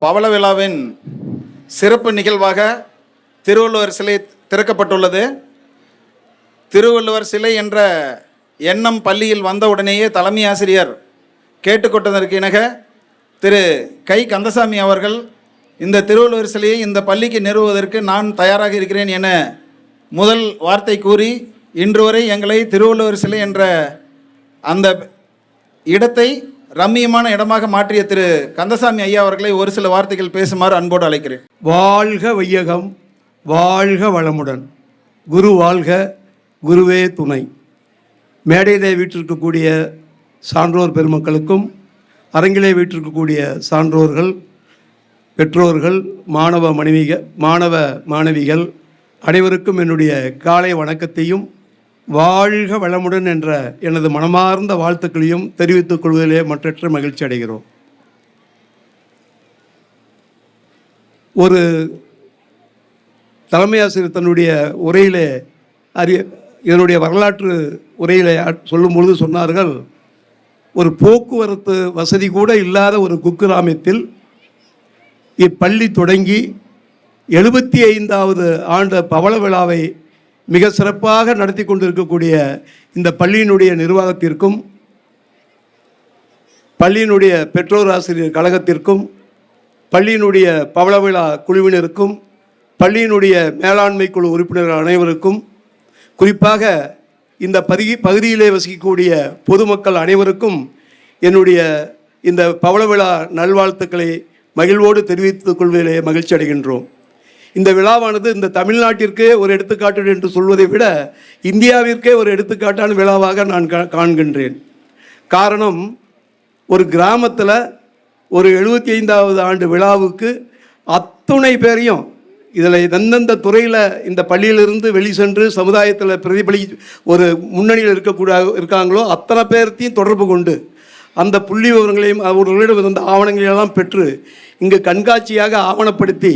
பவள விழாவின் சிறப்பு நிகழ்வாக திருவள்ளுவர் சிலை திறக்கப்பட்டுள்ளது. திருவள்ளுவர் சிலை என்ற எண்ணம் பள்ளியில் வந்தவுடனேயே தலைமை ஆசிரியர் கேட்டுக்கொண்டதற்கு இணங்க திரு கை கந்தசாமி அவர்கள் இந்த திருவள்ளுவர் சிலையை இந்த பள்ளிக்கு நிறுவுவதற்கு நான் தயாராக இருக்கிறேன் என முதல் வார்த்தை கூறி இன்று வரை எங்களை திருவள்ளுவர் சிலை என்ற அந்த இடத்தை ரம்மியமான இடமாக மாற்றிய திரு கந்தசாமி ஐயா அவர்களை ஒரு சில வார்த்தைகள் பேசுமாறு அன்போடு அழைக்கிறேன். வாழ்க வையகம், வாழ்க வளமுடன். குரு வாழ்க, குருவே துணை. மேடையிலே வீற்றிருக்கக்கூடிய சான்றோர் பெருமக்களுக்கும் அரங்கிலே வீற்றிருக்கக்கூடிய சான்றோர்கள், பெற்றோர்கள், மாணவ மாணவிகள் அனைவருக்கும் என்னுடைய காலை வணக்கத்தையும் வாழ்க வளமுடன் என்ற எனது மனமார்ந்த வாழ்த்துக்களையும் தெரிவித்துக் கொள்வதிலே மற்றற்ற மகிழ்ச்சி அடைகிறோம். ஒரு தலைமை ஆசிரியர் தன்னுடைய உரையிலே இதனுடைய வரலாற்று உரையிலே சொல்லும் பொழுது சொன்னார்கள், ஒரு போக்குவரத்து வசதி கூட இல்லாத ஒரு குக்கிராமத்தில் இப்பள்ளி தொடங்கி 75வது ஆண்டு பவள விழாவை மிக சிறப்பாக நடத்தி கொண்டிருக்கக்கூடிய இந்த பள்ளியினுடைய நிர்வாகத்திற்கும் பள்ளியினுடைய பெற்றோர் ஆசிரியர் கழகத்திற்கும் பள்ளியினுடைய பவள விழா குழுவினருக்கும் பள்ளியினுடைய மேலாண்மை குழு உறுப்பினர்கள் அனைவருக்கும், குறிப்பாக இந்த பகுதியிலே வசிக்கக்கூடிய பொதுமக்கள் அனைவருக்கும் என்னுடைய இந்த பவள விழா நல்வாழ்த்துக்களை மகிழ்வோடு தெரிவித்துக் கொள்வதிலே மகிழ்ச்சி அடைகின்றோம். இந்த விழாவானது இந்த தமிழ்நாட்டிற்கே ஒரு எடுத்துக்காட்டு என்று சொல்வதை விட இந்தியாவிற்கே ஒரு எடுத்துக்காட்டான விழாவாக நான் காண்கின்றேன். காரணம், ஒரு கிராமத்தில் ஒரு 75வது ஆண்டு விழாவுக்கு அத்துணை பேரையும் இதில் எந்தெந்த துறையில் இந்த பள்ளியிலிருந்து வெளி சென்று சமுதாயத்தில் பிரதிபலி ஒரு முன்னணியில் இருக்காங்களோ அத்தனை பேர்த்தையும் தொடர்பு கொண்டு அந்த புள்ளி விவரங்களையும் அவர்களிடம் இருந்த ஆவணங்களெல்லாம் பெற்று இங்கு கண்காட்சியாக ஆவணப்படுத்தி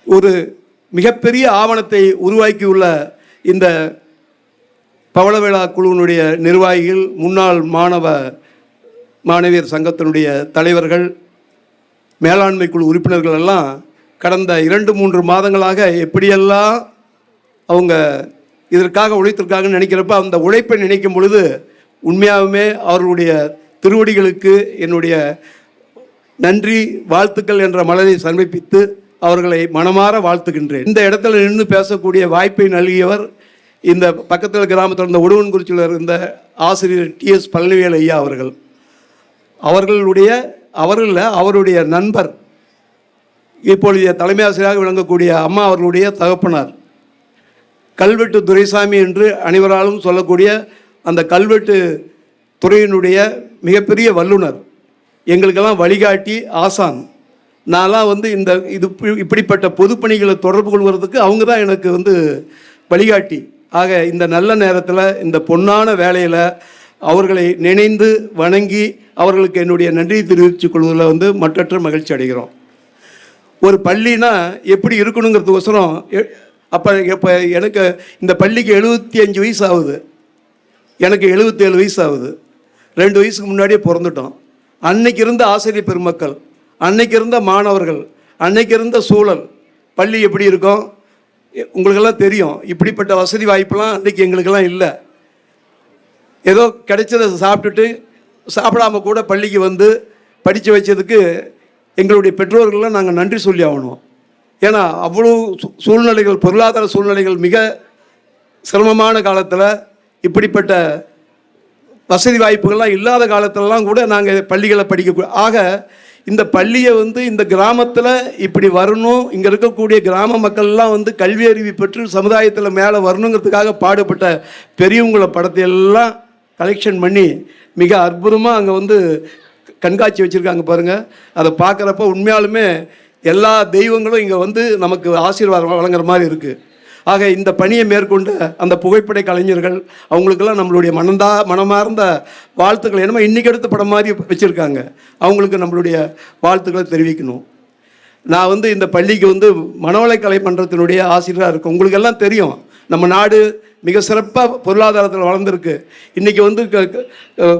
ஒரு மிகப்பெரிய ஆவணத்தை உருவாக்கியுள்ள இந்த பவள விழா குழுவினுடைய நிர்வாகிகள், முன்னாள் மாணவியர் சங்கத்தினுடைய தலைவர்கள், மேலாண்மை குழு உறுப்பினர்கள் எல்லாம் கடந்த 2-3 மாதங்களாக எப்படியெல்லாம் அவங்க இதற்காக உழைத்திருக்காங்கன்னு நினைக்கிறப்ப அந்த உழைப்பை நினைக்கும் பொழுது உண்மையாகவுமே அவர்களுடைய திருவடிகளுக்கு என்னுடைய நன்றி வாழ்த்துக்கள் என்ற மலரை சமர்ப்பித்து அவர்களை மனமாற வாழ்த்துகின்றேன். இந்த இடத்துல நின்று பேசக்கூடிய வாய்ப்பை நல்கியவர் இந்த பக்கத்தில் கிராமத்தில் இருந்த உடுவன்குறிச்சியில் இருந்த ஆசிரியர் TS பழனிவேல் ஐயா அவர்கள். அவருடைய நண்பர், இப்பொழுது தலைமை ஆசிரியராக விளங்கக்கூடிய அம்மா அவர்களுடைய தகப்பனார் கல்வெட்டு துரைசாமி என்று அனைவராலும் சொல்லக்கூடிய அந்த கல்வெட்டு துறையினுடைய மிகப்பெரிய வல்லுனர், எங்களுக்கெல்லாம் வழிகாட்டி ஆசான். நான்லாம் இப்படிப்பட்ட பொதுப்பணிகளை தொடர்பு கொள்வதற்கு அவங்க தான் எனக்கு வழிகாட்டி. ஆக இந்த நல்ல நேரத்தில் இந்த பொன்னான வேலையில் அவர்களை நினைந்து வணங்கி அவர்களுக்கு என்னுடைய நன்றியை தெரிவித்துக் கொள்வதில் மற்றற்ற மகிழ்ச்சி அடைகிறோம். ஒரு பள்ளினா எப்படி இருக்கணுங்கிறதுக்கோசரம் இப்போ எனக்கு இந்த பள்ளிக்கு 75 வயசு ஆகுது, எனக்கு 77 வயசு ஆகுது. 2 வயசுக்கு முன்னாடியே பிறந்துட்டோம். அன்னைக்கு இருந்த ஆசிரியர் பெருமக்கள், அன்னைக்கு இருந்த மாணவர்கள், அன்னைக்கு இருந்த சூழல், பள்ளி எப்படி இருக்கும் உங்களுக்கெல்லாம் தெரியும். இப்படிப்பட்ட வசதி வாய்ப்பெல்லாம் அன்றைக்கி எங்களுக்கெல்லாம் இல்லை. ஏதோ கிடைச்சதை சாப்பிட்டுட்டு சாப்பிடாமல் கூட பள்ளிக்கு படித்து வச்சதுக்கு எங்களுடைய பெற்றோர்கள்லாம் நாங்கள் நன்றி சொல்லி ஆகணும். ஏன்னா அவ்வளோ சூழ்நிலைகள், பொருளாதார சூழ்நிலைகள் மிக சிரமமான காலத்தில் இப்படிப்பட்ட வசதி வாய்ப்புகள்லாம் இல்லாத காலத்திலலாம் கூட நாங்கள் பள்ளிகளை படிக்க. ஆக இந்த பள்ளியை இந்த கிராமத்தில் இப்படி வரணும், இங்கே இருக்கக்கூடிய கிராம மக்கள்லாம் கல்வி அறிவு பெற்று சமுதாயத்தில் மேலே வரணுங்கிறதுக்காக பாடுபட்ட பெரியவங்கள படத்தையெல்லாம் கலெக்ஷன் பண்ணி மிக அற்புதமாக அங்கே கண்காட்சி வச்சுருக்காங்க பாருங்கள். அதை பார்க்குறப்ப உண்மையாலுமே எல்லா தெய்வங்களும் இங்கே நமக்கு ஆசீர்வாதம் வழங்குற மாதிரி இருக்குது. ஆக இந்த பணியை மேற்கொண்ட அந்த புகைப்படை கலைஞர்கள் அவங்களுக்கெல்லாம் நம்மளுடைய மனமார்ந்த வாழ்த்துக்களை, என்னமோ இன்றைக்கி எடுத்த படம் மாதிரி வச்சுருக்காங்க, அவங்களுக்கு நம்மளுடைய வாழ்த்துக்களை தெரிவிக்கணும். நான் இந்த பள்ளிக்கு மனவளக்கலை மன்றத்தினுடைய ஆசிரியராக இருக்கேன். உங்களுக்கு எல்லாம் தெரியும், நம்ம நாடு மிக சிறப்பாக பொருளாதாரத்தில் வளர்ந்துருக்கு. இன்றைக்கி வந்து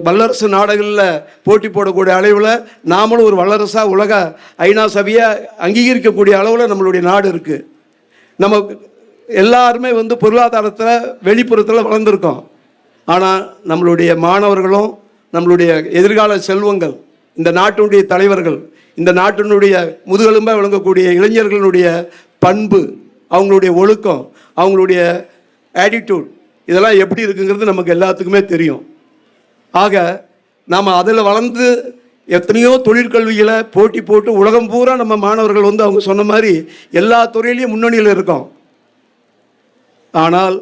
வல்லரசு நாடுகளில் போட்டி போடக்கூடிய அளவில் நாமளும் ஒரு வல்லரசாக உலக ஐநா சபையை அங்கீகரிக்கக்கூடிய அளவில் நம்மளுடைய நாடு இருக்குது. நம்ம எல்லாருமே வந்து பொருளாதாரத்தில் வெளிப்புறத்தில் வளர்ந்துருக்கோம். ஆனால் நம்மளுடைய மாணவர்களும் நம்மளுடைய எதிர்கால செல்வங்கள், இந்த நாட்டினுடைய தலைவர்கள், இந்த நாட்டினுடைய முதுகெலும்பாக விளங்கக்கூடிய இளைஞர்களுடைய பண்பு, அவங்களுடைய ஒழுக்கம், அவங்களுடைய ஆட்டிடியூட், இதெல்லாம் எப்படி இருக்குங்கிறது நமக்கு எல்லாத்துக்குமே தெரியும். ஆக நாம் அதில் வளர்ந்து எத்தனையோ தொழிற்கல்விகளை போட்டி போட்டு உலகம் பூரா நம்ம மாணவர்கள் வந்து அவங்க சொன்ன மாதிரி எல்லா துறையிலையும் முன்னணியில் இருக்கோம். ஆனால்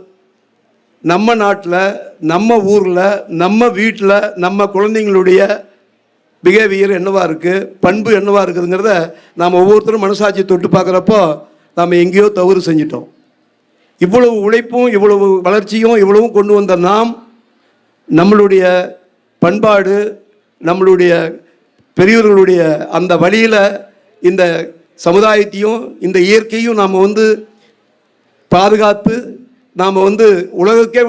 நம்ம நாட்டில், நம்ம ஊரில், நம்ம வீட்டில் நம்ம குழந்தைங்களுடைய பிஹேவியர் என்னவா இருக்குது, பண்பு என்னவா இருக்குதுங்கிறத நாம் ஒவ்வொருத்தரும் மனசாட்சி தொட்டு பார்க்குறப்போ நாம் எங்கேயோ தவறு செஞ்சிட்டோம். இவ்வளவு உழைப்பும் இவ்வளவு வளர்ச்சியும் இவ்வளவும் கொண்டு வந்த நாம் நம்மளுடைய பண்பாடு, நம்மளுடைய பெரியவர்களுடைய அந்த வழியில் இந்த சமுதாயத்தையும் இந்த இயற்கையும் நாம் வந்து பாதுகாத்து நாம் வந்து உலகுக்கே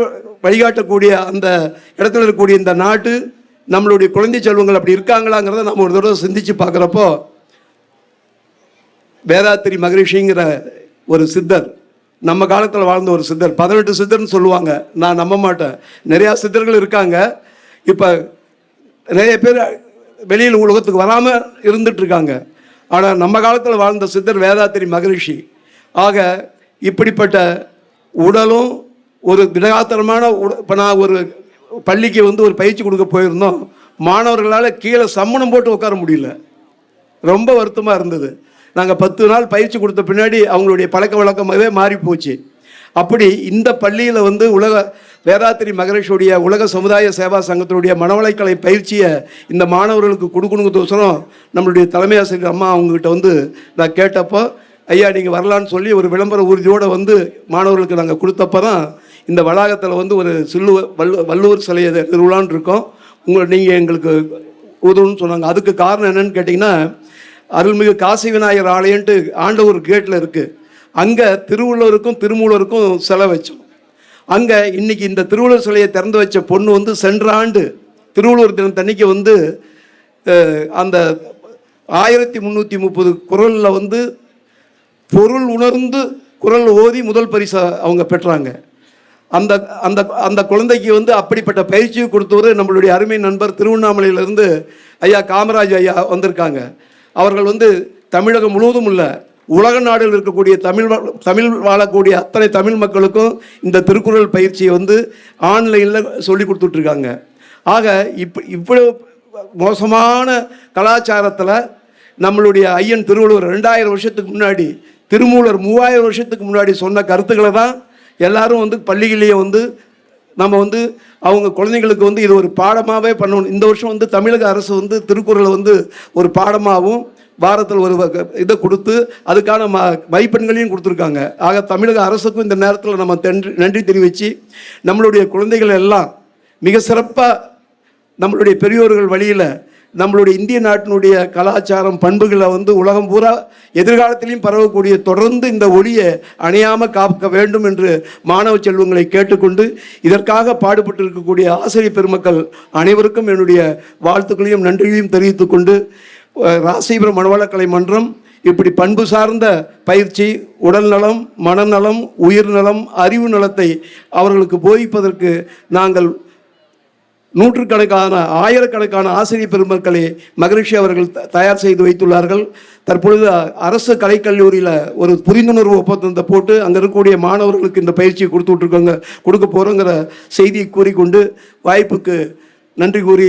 வழிகாட்டக்கூடிய அந்த இடத்துல இருக்கக்கூடிய இந்த நாட்டு நம்மளுடைய குழந்தை செல்வங்கள் அப்படி இருக்காங்களாங்கிறத நம்ம ஒரு தடவை சிந்திச்சு பார்க்குறப்போ, வேதாத்திரி மகரிஷிங்கிற ஒரு சித்தர், நம்ம காலத்தில் வாழ்ந்த ஒரு சித்தர், 18 சித்தர்னு சொல்லுவாங்க, நான் நம்ப மாட்டேன். நிறையா சித்தர்கள் இருக்காங்க. இப்போ நிறைய பேர் வெளியில் உலகத்துக்கு வராமல் இருந்துகிட்ருக்காங்க. ஆனால் நம்ம காலத்தில் வாழ்ந்த சித்தர் வேதாத்திரி மகரிஷி. ஆக இப்படிப்பட்ட உடலும் ஒரு திடகாத்திரமான இப்போ நான் ஒரு பள்ளிக்கு வந்து ஒரு பயிற்சி கொடுக்க போயிருந்தோம். மாணவர்களால் கீழே சம்மணம் போட்டு உட்கார முடியல. ரொம்ப வருத்தமாக இருந்தது. நாங்கள் 10 நாள் பயிற்சி கொடுத்த பின்னாடி அவங்களுடைய பழக்க வழக்கமாகவே மாறி போச்சு. அப்படி இந்த பள்ளியில் வந்து உலக வேதாத்திரி மகரிஷியுடைய உலக சமுதாய சேவா சங்கத்தினுடைய மனவளக்கலை பயிற்சியை இந்த மாணவர்களுக்கு கொடுக்கணுங்கிறதுக்கோசரம் நம்மளுடைய தலைமை ஆசிரியர் அம்மா அவங்ககிட்ட வந்து நான் கேட்டப்போ, ஐயா நீங்கள் வரலான்னு சொல்லி ஒரு விளம்பர உறுதியோடு வந்து மாணவர்களுக்கு நாங்கள் கொடுத்தப்போ தான் இந்த வளாகத்தில் வந்து ஒரு வள்ளுவர் சிலையை நிறுவலான்னு இருக்கோம், நீங்கள் எங்களுக்கு உதவுன்னு சொன்னாங்க. அதுக்கு காரணம் என்னன்னு கேட்டிங்கன்னா, அருள்மிகு காசி விநாயகர் ஆலயன்ட்டு ஆண்டவர் கேட்டில் இருக்குது. அங்கே திருவள்ளுவருக்கும் திருமூலருக்கும் சிலை வச்சோம். அங்கே இன்றைக்கி இந்த திருவள்ளுவர் சிலையை திறந்து வச்ச பொண்ணு வந்து சென்ற ஆண்டு திருவள்ளுவர் தினத்தன்னைக்கு வந்து அந்த 1330 குறளில் வந்து பொருள் உணர்ந்து குறள் ஓதி முதல் பரிசை அவங்க பெற்றாங்க. அந்த அந்த அந்த குழந்தைக்கு வந்து அப்படிப்பட்ட பயிற்சியை கொடுத்தவர் நம்மளுடைய அருமை நண்பர் திருவண்ணாமலையிலிருந்து ஐயா காமராஜ் ஐயா வந்திருக்காங்க. அவர்கள் வந்து தமிழகம் முழுவதும் உள்ள உலக நாடுகள் இருக்கக்கூடிய தமிழ் வாழக்கூடிய அத்தனை தமிழ் மக்களுக்கும் இந்த திருக்குறள் பயிற்சியை வந்து ஆன்லைனில் சொல்லி கொடுத்துட்ருக்காங்க. ஆக இவ்வளோ மோசமான கலாச்சாரத்தில் நம்மளுடைய ஐயன் திருவள்ளுவர் 2000 வருஷத்துக்கு முன்னாடி, திருமூலர் 3000 வருஷத்துக்கு முன்னாடி சொன்ன கருத்துக்களை தான் எல்லாரும் வந்து பள்ளிகளையே வந்து நம்ம வந்து அவங்க குழந்தைங்களுக்கு வந்து இது ஒரு பாடமாகவே பண்ணணும். இந்த வருஷம் வந்து தமிழக அரசு வந்து திருக்குறளை வந்து ஒரு பாடமாகவும் வாரத்தில் ஒரு இதை கொடுத்து அதுக்கான மதிப்பெண்களையும் கொடுத்துருக்காங்க. ஆக தமிழக அரசுக்கும் இந்த நேரத்தில் நம்ம நன்றி தெரிவித்து நம்மளுடைய குழந்தைகள் எல்லாம் மிக சிறப்பாக நம்மளுடைய பெரியோர்கள் வழியில் நம்மளுடைய இந்திய நாட்டினுடைய கலாச்சாரம் பண்புகளை வந்து உலகம் பூரா எதிர்காலத்திலையும் பரவக்கூடிய தொடர்ந்து இந்த ஒளியை அணையாமல் காக்க வேண்டும் என்று மாணவ செல்வங்களை கேட்டுக்கொண்டு இதற்காக பாடுபட்டு இருக்கக்கூடிய ஆசிரியர் பெருமக்கள் அனைவருக்கும் என்னுடைய வாழ்த்துக்களையும் நன்றியையும் தெரிவித்துக் கொண்டு, ராசிபுரம் மனவளக்கலை மன்றம் இப்படி பண்பு சார்ந்த பயிற்சி, உடல் நலம், மனநலம், உயிர் நலம், அறிவு நலத்தை அவர்களுக்கு போதிப்பதற்கு நாங்கள் நூற்றுக்கணக்கான ஆயிரக்கணக்கான ஆசிரியர் பெருமக்களை மகரிஷி அவர்கள் தயார் செய்து வைத்துள்ளார்கள். தற்பொழுது அரசு கலைக்கல்லூரியில் ஒரு புரிந்துணர்வு ஒப்பந்தத்தை போட்டு அங்கே இருக்கக்கூடிய மாணவர்களுக்கு இந்த பயிற்சியை கொடுக்க போகிறோங்கிற செய்தியை கூறிக்கொண்டு வாய்ப்புக்கு நன்றி கூறி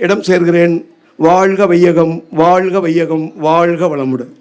இடம் சேர்கிறேன். வாழ்க வையகம், வாழ்க வையகம், வாழ்க வளமுடன்.